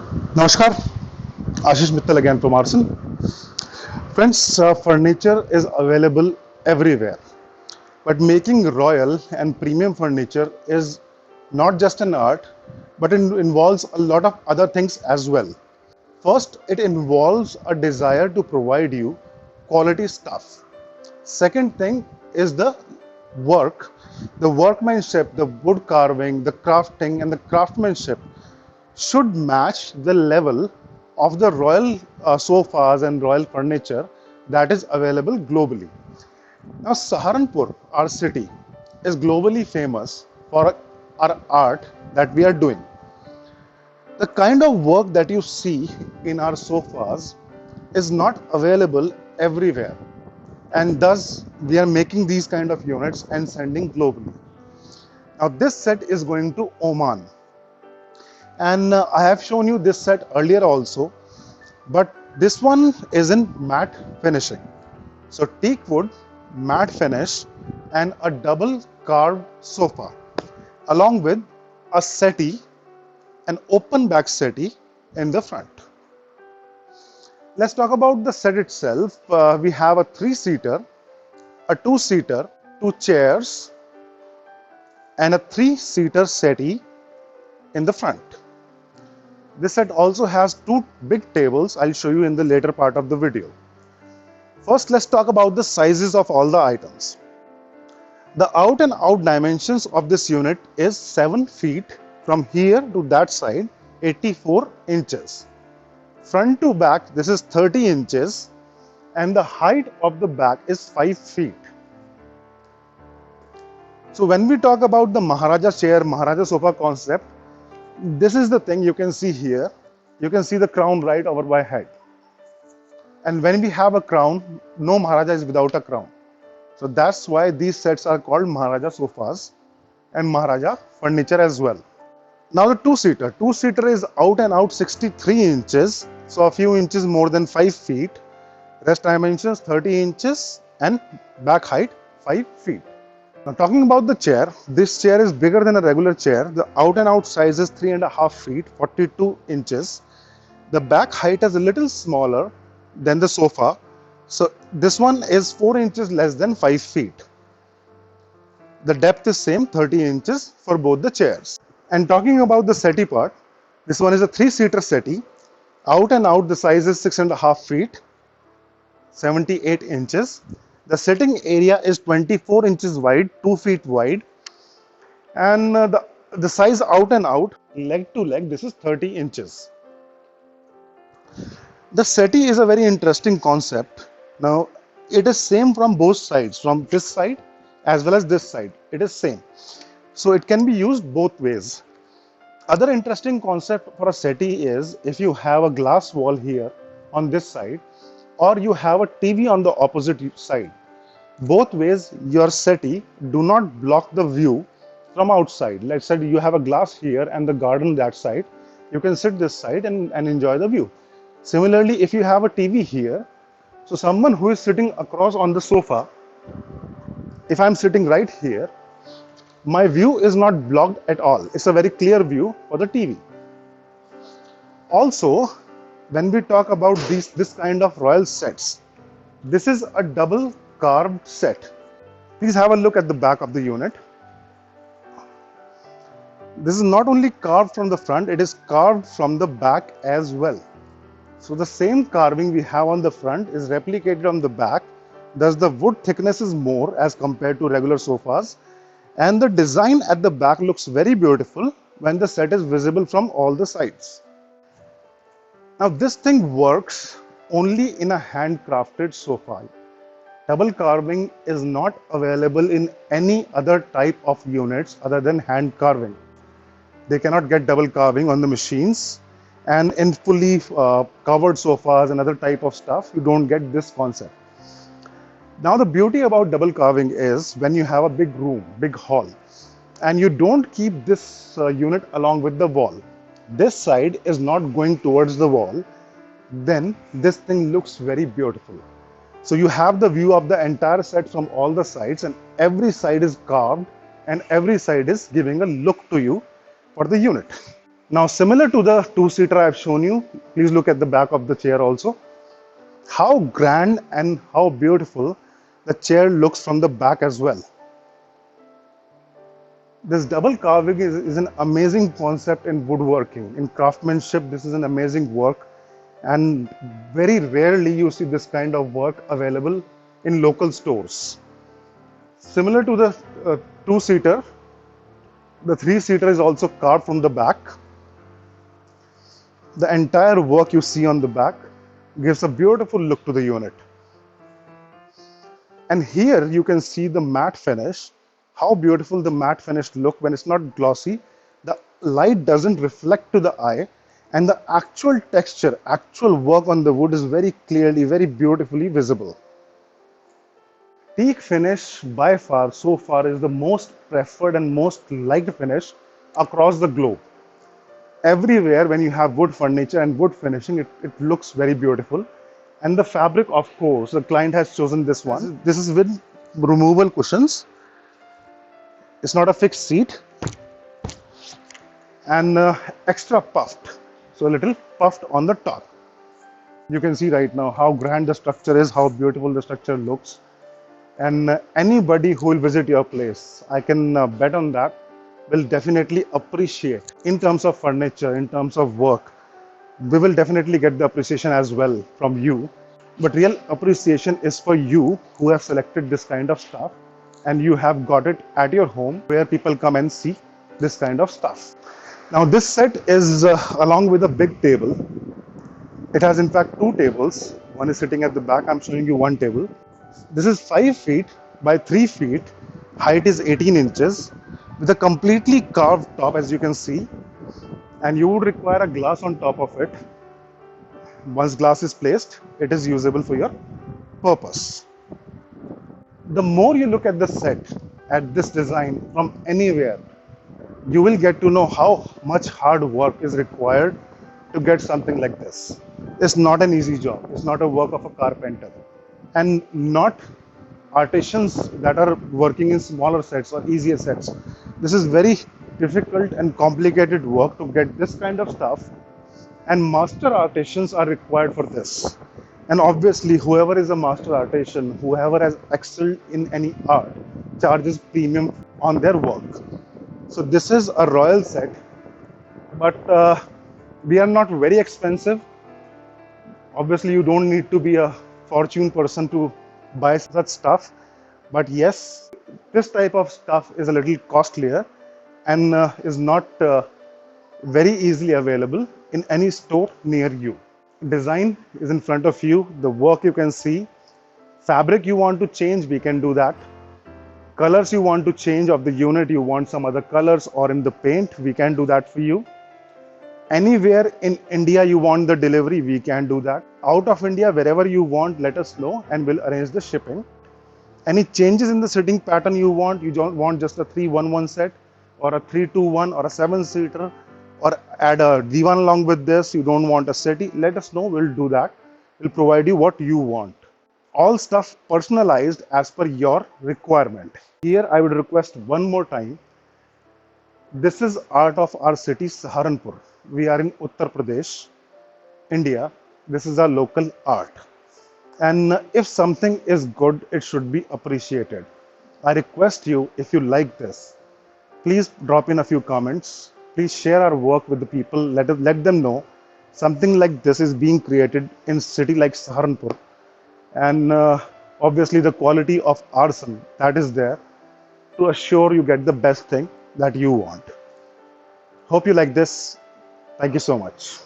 Namaskar, Ashish Mittal again from Arson. Friends, furniture is available everywhere, but making royal and premium furniture is not just an art, but it involves a lot of other things as well. First, it involves a desire to provide you quality stuff. Second thing is the work, the workmanship, the wood carving, the crafting, and the craftsmanship should match the level of the royal sofas and royal furniture that is available globally. Now, Saharanpur, our city, is globally famous for our art that we are doing. The kind of work that you see in our sofas is not available everywhere, and thus we are making these kind of units and sending globally. Now, this set is going to Oman, and I have shown you this set earlier also, but this one is in matte finishing. So teak wood, matte finish, and a double carved sofa along with a settee, an open back settee in the front. Let's talk about the set itself. We have a 3-seater, a 2-seater, 2 chairs, and a 3-seater settee in the front. This set also has 2 big tables. I'll show you in the later part of the video. First, let's talk about the sizes of all the items. The out and out dimensions of this unit is 7 feet from here to that side, 84 inches. Front to back, this is 30 inches, and the height of the back is 5 feet. So when we talk about the Maharaja chair, Maharaja sofa concept, this is the thing you can see here. You can see the crown right over my head. And when we have a crown, no Maharaja is without a crown. So that's why these sets are called Maharaja sofas and Maharaja furniture as well. Now the 2-seater. 2-seater is out and out 63 inches. So a few inches more than 5 feet. Rest dimensions 30 inches and back height 5 feet. Now talking about the chair, this chair is bigger than a regular chair. The out and out size is 3.5 feet, 42 inches. The back height is a little smaller than the sofa. So this one is 4 inches less than 5 feet. The depth is same, 30 inches for both the chairs. And talking about the settee part, this one is a 3-seater settee. Out and out the size is 6.5 feet, 78 inches. The sitting area is 24 inches wide, 2 feet wide, and the size out and out, leg to leg, this is 30 inches. The settee is a very interesting concept. Now, it is same from both sides, from this side as well as this side. It is same. So it can be used both ways. Other interesting concept for a settee is if you have a glass wall here on this side, or you have a TV on the opposite side. Both ways your settee do not block the view from outside. Let's say you have a glass here and the garden that side. You can sit this side and enjoy the view. Similarly, if you have a TV here, so someone who is sitting across on the sofa, if I'm sitting right here, my view is not blocked at all. It's a very clear view for the TV. Also, when we talk about this kind of royal sets, this is a double carved set. Please have a look at the back of the unit. This is not only carved from the front, it is carved from the back as well. So the same carving we have on the front is replicated on the back. Thus the wood thickness is more as compared to regular sofas. And the design at the back looks very beautiful when the set is visible from all the sides. Now this thing works only in a handcrafted sofa. Double carving is not available in any other type of units other than hand carving. They cannot get double carving on the machines, and in fully covered sofas and other type of stuff, you don't get this concept. Now the beauty about double carving is when you have a big room, big hall, and you don't keep this unit along with the wall. This side is not going towards the wall, then this thing looks very beautiful. So you have the view of the entire set from all the sides, and every side is carved and every side is giving a look to you for the unit. Now, similar to the two-seater I've shown you, please look at the back of the chair also. How grand and how beautiful the chair looks from the back as well. This double carving is an amazing concept in woodworking. In craftsmanship, this is an amazing work, and very rarely you see this kind of work available in local stores. Similar to the two-seater, the three-seater is also carved from the back. The entire work you see on the back gives a beautiful look to the unit. And here you can see the matte finish, how beautiful the matte finish look when it's not glossy. The light doesn't reflect to the eye, and the actual texture, actual work on the wood is very clearly, very beautifully visible. Teak finish by far so far is the most preferred and most liked finish across the globe. Everywhere when you have wood furniture and wood finishing, it looks very beautiful. And the fabric, of course, the client has chosen this one. This is with removable cushions. It's not a fixed seat, and extra puffed, so a little puffed on the top. You can see right now how grand the structure is, how beautiful the structure looks. And anybody who will visit your place, I can bet on that, will definitely appreciate. In terms of furniture, in terms of work, we will definitely get the appreciation as well from you. But real appreciation is for you who have selected this kind of stuff, and you have got it at your home where people come and see this kind of stuff. Now this set is along with a big table. It has in fact two tables. One is sitting at the back. I'm showing you one table. This is 5 feet by 3 feet. Height is 18 inches with a completely carved top, as you can see. And you would require a glass on top of it. Once glass is placed, it is usable for your purpose. The more you look at the set, at this design from anywhere, you will get to know how much hard work is required to get something like this. It's not an easy job. It's not a work of a carpenter, and not artisans that are working in smaller sets or easier sets. This is very difficult and complicated work to get this kind of stuff, and master artisans are required for this. And obviously, whoever is a master artisan, whoever has excelled in any art, charges premium on their work. So this is a royal set, but we are not very expensive. Obviously, you don't need to be a fortune person to buy such stuff, but yes, this type of stuff is a little costlier and is not very easily available in any store near you. Design is in front of you, the work you can see. Fabric you want to change, we can do that. Colors you want to change of the unit, you want some other colors, or in the paint, we can do that for you. Anywhere in India you want the delivery, we can do that. Out of India, wherever you want, let us know and we'll arrange the shipping. Any changes in the sitting pattern you don't want just a 3-1-1 set or a 3-2-1 or a 7-seater, or add a divan along with this, you don't want a settee, let us know, we'll do that. We'll provide you what you want. All stuff personalized as per your requirement. Here I would request one more time, this is art of our city, Saharanpur. We are in Uttar Pradesh, India. This is our local art. And if something is good, it should be appreciated. I request you, if you like this, please drop in a few comments. Please share our work with the people. Let them know something like this is being created in city like Saharanpur. And obviously the quality of artisan that is there to assure you get the best thing that you want. Hope you like this. Thank you so much.